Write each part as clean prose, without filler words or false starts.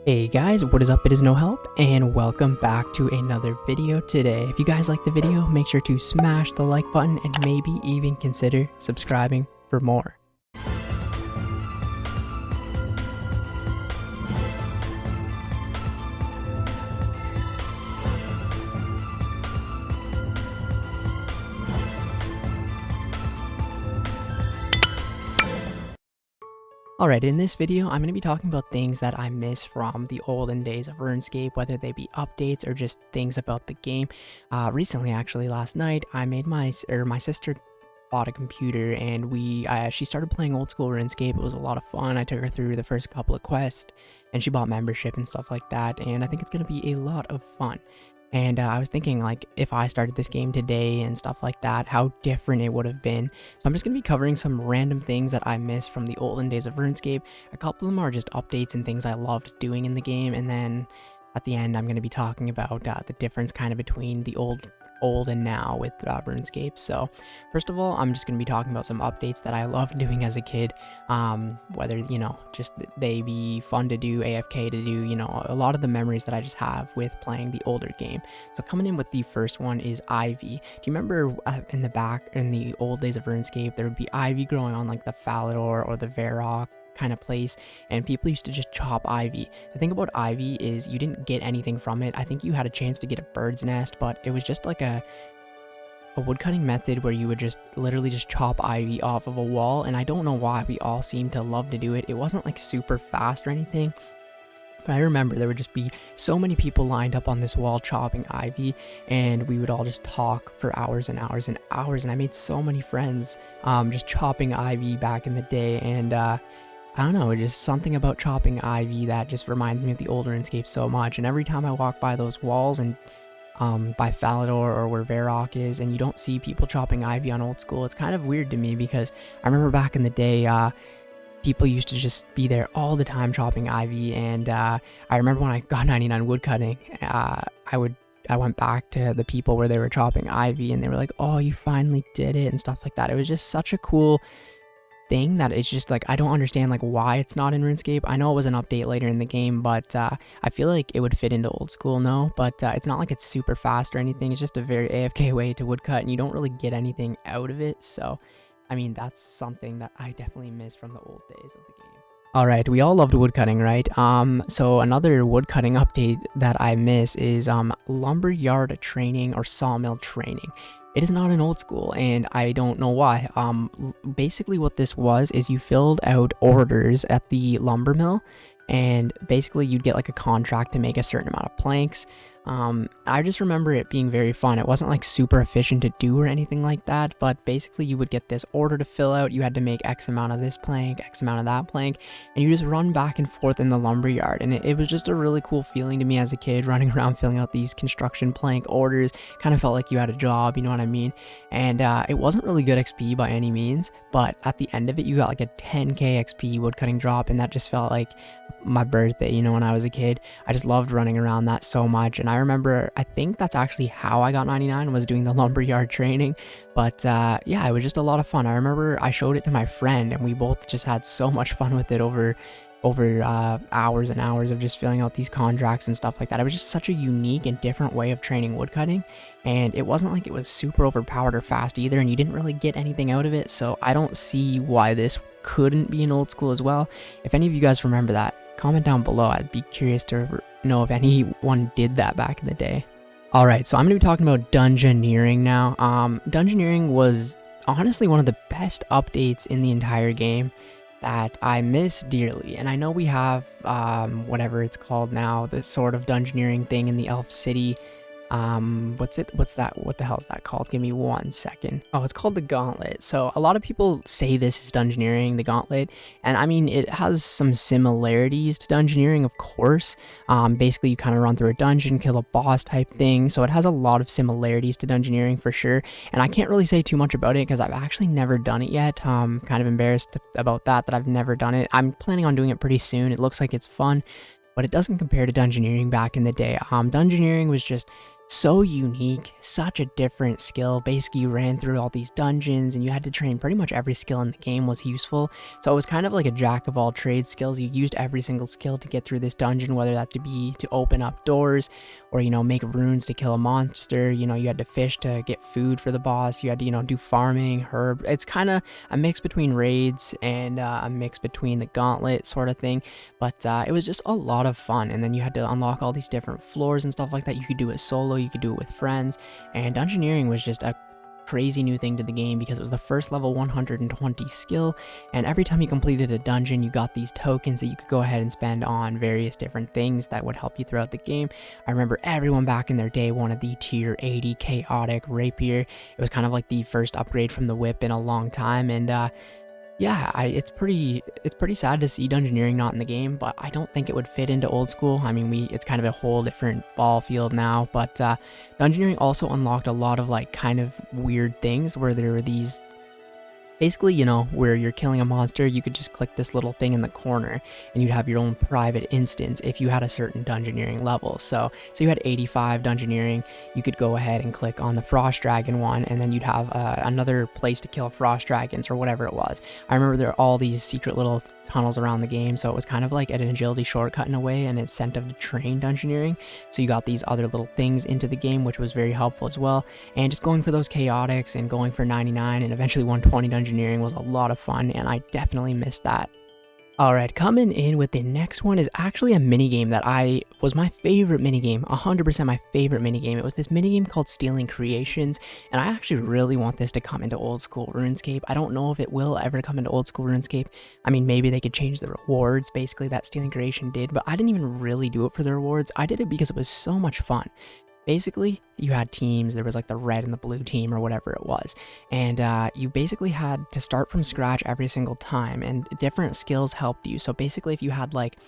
Hey guys, what is up? It is No Help, and welcome back to another video today. If you guys like the video, make sure to smash the like button and maybe even consider subscribing for more. Alright, in this video, I'm going to be talking about things that I miss from the olden days of Runescape, whether they be updates or just things about the game. Recently, actually, last night, I made my sister bought a computer and she started playing old school RuneScape. It was a lot of fun. I took her through the first couple of quests and she bought membership and stuff like that, and I think it's going to be a lot of fun. And I was thinking, like, if I started this game today and stuff like that, how different it would have been. So I'm just going to be covering some random things that I miss from the olden days of RuneScape. A couple of them are just updates and things I loved doing in the game. And then at the end, I'm going to be talking about the difference kind of between the old and now with RuneScape. So first of all, I'm just going to be talking about some updates that I loved doing as a kid, whether, you know, just they be fun to do, AFK to do, you know, a lot of the memories that I just have with playing the older game. So coming in with the first one is ivy. Do you remember in the old days of RuneScape, there would be ivy growing on like the feild or the varrock kind of place, and people used to just chop ivy. The thing about ivy is you didn't get anything from it. I think you had a chance to get a bird's nest, but it was just like a woodcutting method where you would just literally just chop ivy off of a wall, and I don't know why we all seemed to love to do it. It wasn't like super fast or anything, but I remember there would just be so many people lined up on this wall chopping ivy, and we would all just talk for hours and hours and hours, and I made so many friends just chopping ivy back in the day. And I don't know, just something about chopping ivy that just reminds me of the old RuneScape so much. And every time I walk by those walls and by Falador or where Varrock is, and you don't see people chopping ivy on old school, it's kind of weird to me, because I remember back in the day, people used to just be there all the time chopping ivy. And I remember when I got 99 woodcutting, I went back to the people where they were chopping ivy, and they were like, "Oh, you finally did it," and stuff like that. It was just such a cool thing that it's just like, I don't understand like why it's not in RuneScape. I know it was an update later in the game, but I feel like it would fit into old school, no? But it's not like it's super fast or anything. It's just a very AFK way to woodcut, and you don't really get anything out of it. So, I mean, that's something that I definitely miss from the old days of the game. Alright, we all loved woodcutting, right? So another woodcutting update that I miss is lumberyard training or sawmill training. It is not in old school, and I don't know why. Basically what this was is you filled out orders at the lumber mill, and basically you'd get like a contract to make a certain amount of planks. I just remember it being very fun. It wasn't like super efficient to do or anything like that, but basically you would get this order to fill out. You had to make X amount of this plank, X amount of that plank, and you just run back and forth in the lumber yard. And it was just a really cool feeling to me as a kid, running around filling out these construction plank orders. Kind of felt like you had a job, you know what I mean? And it wasn't really good XP by any means, but at the end of it, you got like a 10k XP woodcutting drop, and that just felt like my birthday, you know, when I was a kid. I just loved running around that so much. And I remember, I think that's actually how I got 99, was doing the lumberyard training. But yeah, it was just a lot of fun. I remember I showed it to my friend, and we both just had so much fun with it over hours and hours of just filling out these contracts and stuff like that. It was just such a unique and different way of training woodcutting, and it wasn't like it was super overpowered or fast either, and you didn't really get anything out of it. So I don't see why this couldn't be in old school as well. If any of you guys remember that, comment down below. I'd be curious to know if anyone did that back in the day. Alright, so I'm going to be talking about dungeoneering now. Dungeoneering was honestly one of the best updates in the entire game that I miss dearly. And I know we have whatever it's called now, this sort of dungeoneering thing in the Elf City. What the hell is that called? Give me 1 second. Oh, it's called the Gauntlet. So a lot of people say this is dungeoneering, the Gauntlet, and I mean, it has some similarities to dungeoneering, of course. Basically you kind of run through a dungeon, kill a boss type thing, so it has a lot of similarities to dungeoneering for sure. And I can't really say too much about it because I've actually never done it yet. Kind of embarrassed about that I've never done it. I'm planning on doing it pretty soon. It looks like it's fun, but it doesn't compare to dungeoneering back in the day. Dungeoneering was just so unique, such a different skill. Basically, you ran through all these dungeons and you had to train pretty much every skill in the game was useful. So it was kind of like a jack of all trades skills. You used every single skill to get through this dungeon, whether that to be to open up doors or, make runes to kill a monster. You had to fish to get food for the boss. You had to, do farming, herb. It's kind of a mix between raids and a mix between the gauntlet sort of thing. But it was just a lot of fun. And then you had to unlock all these different floors and stuff like that. You could do it solo, you could do it with friends, and dungeoneering was just a crazy new thing to the game because it was the first level 120 skill, and every time you completed a dungeon you got these tokens that you could go ahead and spend on various different things that would help you throughout the game. I remember everyone back in their day wanted the tier 80 chaotic rapier. It was kind of like the first upgrade from the whip in a long time, and yeah, it's pretty sad to see dungeoneering not in the game, but I don't think it would fit into old school. I mean, it's kind of a whole different ball field now, but dungeoneering also unlocked a lot of like kind of weird things where there were these basically, where you're killing a monster, you could just click this little thing in the corner and you'd have your own private instance if you had a certain dungeoneering level. So you had 85 dungeoneering, you could go ahead and click on the frost dragon one, and then you'd have another place to kill frost dragons or whatever it was. I remember there are all these secret little tunnels around the game, so it was kind of like an agility shortcut in a way, and incentive to train dungeoneering. So you got these other little things into the game, which was very helpful as well. And just going for those chaotics and going for 99 and eventually 120 dungeoneering was a lot of fun, and I definitely missed that. Alright, coming in with the next one is actually a minigame that was my favorite minigame, 100% my favorite minigame. It was this minigame called Stealing Creations, and I actually really want this to come into old school RuneScape. I don't know if it will ever come into old school RuneScape. I mean, maybe they could change the rewards, basically, that Stealing Creation did, but I didn't even really do it for the rewards. I did it because it was so much fun. Basically, you had teams, there was like the red and the blue team or whatever it was, and you basically had to start from scratch every single time, and different skills helped you. So basically, if you had like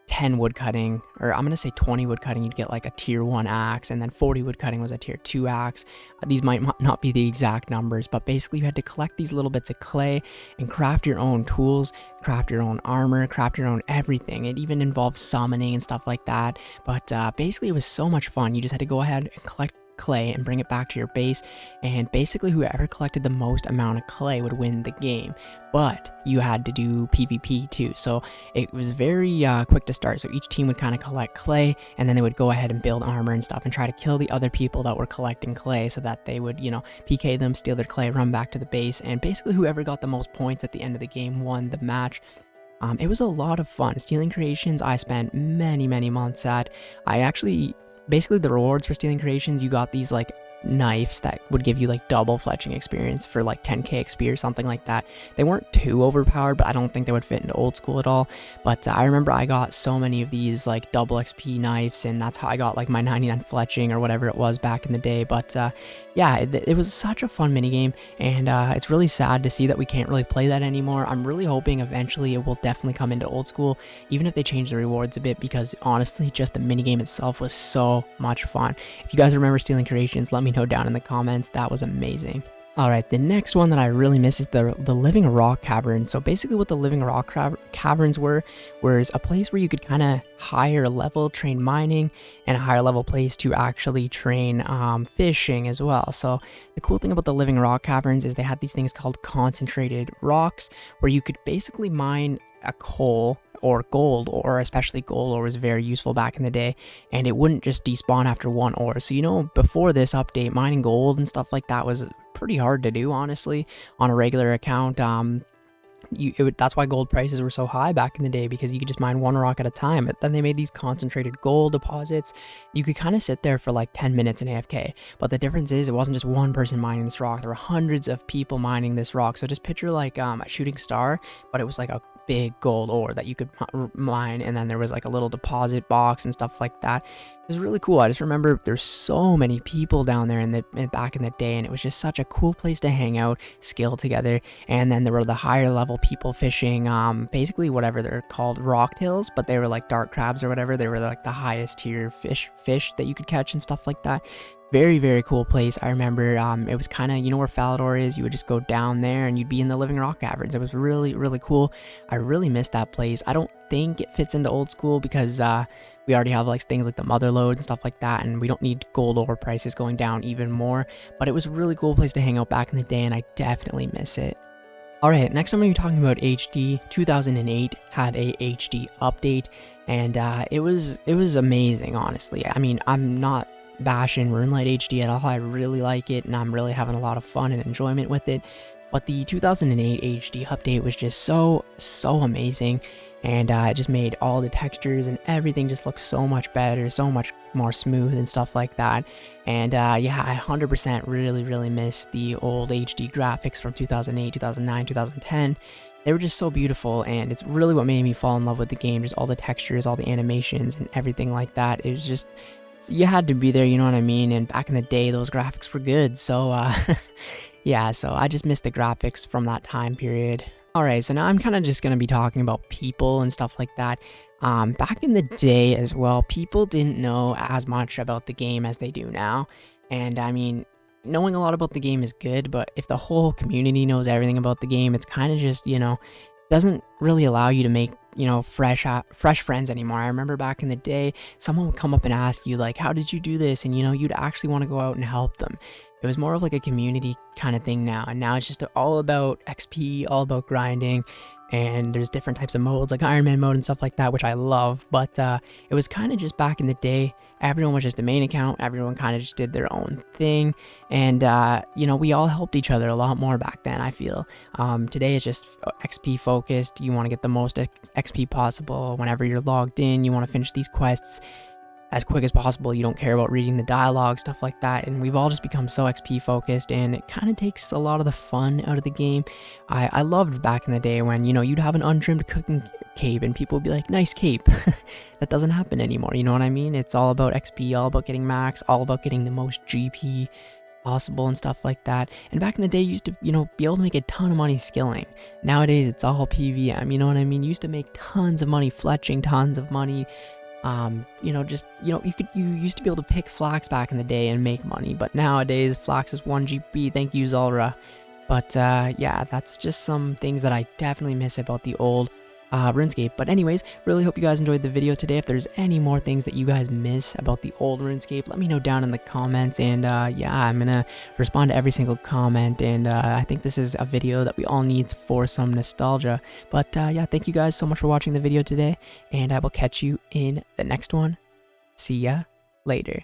10 woodcutting, or I'm going to say 20 woodcutting, you'd get like a tier 1 axe, and then 40 woodcutting was a tier 2 axe. These might not be the exact numbers, but basically you had to collect these little bits of clay and craft your own tools, craft your own armor, craft your own everything. It even involved summoning and stuff like that, but basically it was so much fun. You just had to go ahead and collect clay and bring it back to your base, and basically whoever collected the most amount of clay would win the game. But you had to do PvP too, so it was very quick to start. So each team would kind of collect clay, and then they would go ahead and build armor and stuff and try to kill the other people that were collecting clay, so that they would, PK them, steal their clay, run back to the base, and basically whoever got the most points at the end of the game won the match. It was a lot of fun. Stealing Creations I spent many months at. Basically, the rewards for Stealing Creations, you got these like knives that would give you like double fletching experience for like 10k XP or something like that. They weren't too overpowered, but I don't think they would fit into old school at all. But I remember I got so many of these like double XP knives, and that's how I got like my 99 fletching or whatever it was back in the day. But yeah, it was such a fun minigame, and it's really sad to see that we can't really play that anymore. I'm really hoping eventually it will definitely come into old school, even if they change the rewards a bit, because honestly, just the minigame itself was so much fun. If you guys remember Stealing Creations, let me know down in the comments. That was amazing. Alright, the next one that I really miss is the Living Rock Caverns. So basically what the Living Rock Caverns was a place where you could kind of higher level train mining, and a higher level place to actually train fishing as well. So the cool thing about the Living Rock Caverns is they had these things called concentrated rocks, where you could basically mine a coal or gold, or especially gold ore was very useful back in the day, and it wouldn't just despawn after one ore. So before this update, mining gold and stuff like that was pretty hard to do, honestly, on a regular account. That's why gold prices were so high back in the day, because you could just mine one rock at a time. But then they made these concentrated gold deposits. You could kind of sit there for like 10 minutes in AFK, but the difference is it wasn't just one person mining this rock. There were hundreds of people mining this rock. So just picture like a shooting star, but it was like a big gold ore that you could mine, and then there was like a little deposit box and stuff like that. It was really cool. I just remember there's so many people down there back in the day, and it was just such a cool place to hang out, skill together. And then there were the higher level people fishing, basically whatever they're called, rocktails, but they were like dark crabs or whatever. They were like the highest tier fish that you could catch and stuff like that. Very cool place. I remember it was kind of, where Falador is. You would just go down there and you'd be in the Living Rock Caverns. It was really cool. I really missed that place. I don't think it fits into old school because we already have like things like the mother lode and stuff like that, and we don't need gold ore prices going down even more. But it was a really cool place to hang out back in the day, and I definitely miss it. Alright, next I'm going to be talking about HD. 2008 had a HD update, and it was amazing, honestly. I mean, I'm not bashing Runelight HD at all. I really like it, and I'm really having a lot of fun and enjoyment with it. But the 2008 HD update was just so amazing, and it just made all the textures and everything just look so much better, so much more smooth and stuff like that. And yeah, I 100% really miss the old HD graphics from 2008, 2009, 2010. They were just so beautiful, and it's really what made me fall in love with the game. Just all the textures, all the animations, and everything like that. It was just, you had to be there, you know what I mean? And back in the day, those graphics were good. So yeah, so I just miss the graphics from that time period. Alright, so now I'm kind of just going to be talking about people and stuff like that. Back in the day as well, people didn't know as much about the game as they do now. And I mean, knowing a lot about the game is good, but if the whole community knows everything about the game, it's kind of just, you know, doesn't really allow you to make, you know, fresh friends anymore. I remember back in the day, someone would come up and ask you like, how did you do this? And you know, you'd actually want to go out and help them. It was more of like a community kind of thing now, and now it's just all about XP, all about grinding, and there's different types of modes like Ironman mode and stuff like that, which I love. But it was kind of just back in the day, everyone was just a main account, everyone kind of just did their own thing, and you know, we all helped each other a lot more back then, I feel. Today it's just XP focused. You want to get the most XP possible. Whenever you're logged in, you want to finish these quests as quick as possible. You don't care about reading the dialogue, stuff like that, and we've all just become so XP focused, and it kind of takes a lot of the fun out of the game. I loved back in the day when, you know, you'd have an untrimmed cooking cape and people would be like, nice cape. That doesn't happen anymore, you know what I mean? It's all about XP, all about getting max, all about getting the most GP possible and stuff like that. And back in the day, you used to, you know, be able to make a ton of money skilling. Nowadays it's all PVM, you know what I mean? You used to make tons of money fletching, tons of money. You know, just, you know, you used to be able to pick flax back in the day and make money, but nowadays flax is 1 GP. Thank you, Zulrah. But yeah, that's just some things that I definitely miss about the old RuneScape. But anyways, really hope you guys enjoyed the video today. If there's any more things that you guys miss about the old RuneScape, let me know down in the comments, and yeah, I'm gonna respond to every single comment, and I think this is a video that we all need for some nostalgia. But yeah, thank you guys so much for watching the video today, and I will catch you in the next one. See ya later.